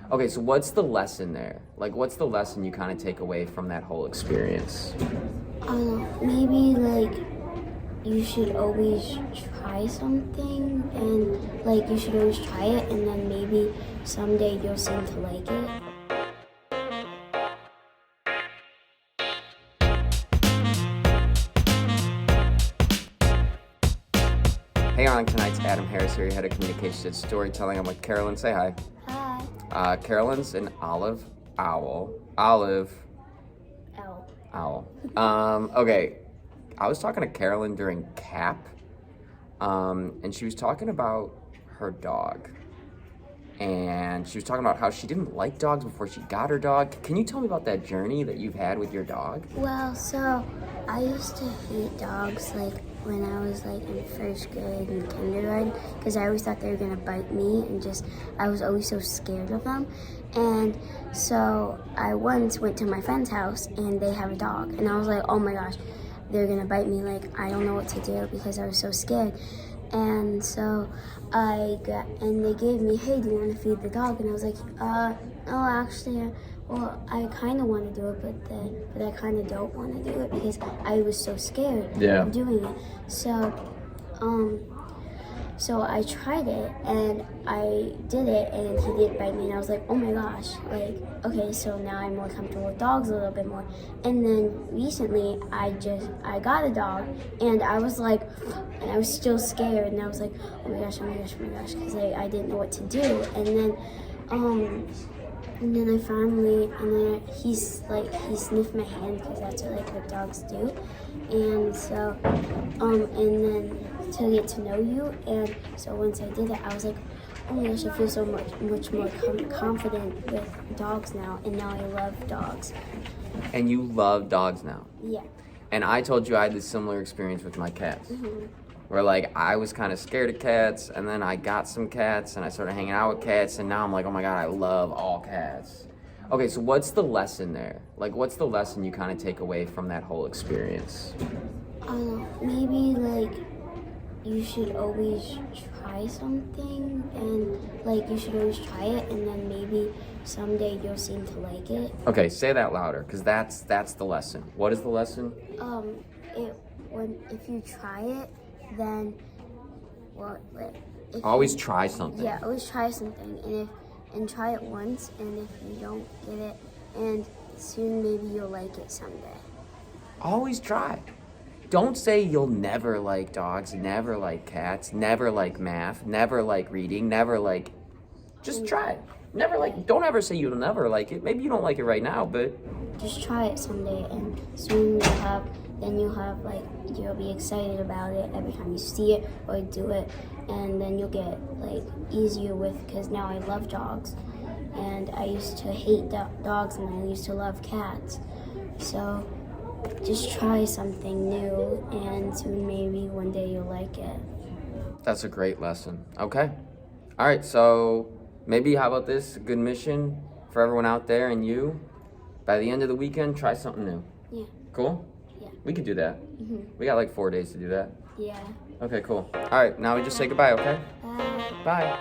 Okay, so what's the lesson there? Like, what's the lesson you kind of take away from that whole experience? Maybe like you should always try something, and like you should always try it, and then maybe someday you'll seem to like it. Hey, on tonight's Adam Harris here, head of communications and storytelling. I'm with Carolyn. Say hi. Hi. Carolyn's an olive owl. Olive L. owl. Okay. I was talking to Carolyn during CAP, and she was talking about her dog. And she was talking about how she didn't like dogs before she got her dog. Can you tell me about that journey that you've had with your dog? Well, so I used to hate dogs like when I was like in first grade and kindergarten because I always thought they were gonna bite me and I was always so scared of them. And so I once went to my friend's house and they have a dog and I was like, oh my gosh, they're gonna bite me. Like I don't know what to do because I was so scared. And so they gave me, hey, do you want to feed the dog? And I was like, no, actually, well, I kind of want to do it, but I kind of don't want to do it because I was so scared of doing it. So I tried it and I did it and he did bite me and I was like, oh my gosh, like, okay, so now I'm more comfortable with dogs a little bit more. And then recently I got a dog and I was like, and I was still scared and I was like, oh my gosh, because I didn't know what to do. And then I finally, he sniffed my hand because that's what dogs do. And so, and then to get to know you. And so once I did it, I was like, oh my gosh, I feel so much more confident with dogs now. And now I love dogs. And you love dogs now? Yeah. And I told you I had this similar experience with my cats. Mm-hmm. Where like I was kind of scared of cats, and then I got some cats, and I started hanging out with cats, and now I'm like, oh my god, I love all cats. Okay, so what's the lesson there? Like, what's the lesson you kind of take away from that whole experience? Maybe like you should always try something, and like you should always try it, and then maybe someday you'll seem to like it. Okay, say that louder, because that's the lesson. What is the lesson? If you try it, then Always try something. Yeah, always try something, and try it once, and if you don't get it, and soon maybe you'll like it someday. Always try. Don't say you'll never like dogs, never like cats, never like math, never like reading, never like. Just try it. Never like. Don't ever say you'll never like it. Maybe you don't like it right now, but just try it someday, and soon you'll be excited about it every time you see it or do it, and then you'll get easier because now I love dogs, and I used to hate dogs and I used to love cats. So just try something new, and soon maybe one day you'll like it. That's a great lesson. Okay. All right, so maybe how about this? A good mission for everyone out there and you. By the end of the weekend, try something new. Yeah. Cool? Yeah. We could do that. Mm-hmm. We got 4 days to do that. Yeah. Okay, cool. All right, now we just say goodbye, okay? Bye. Bye.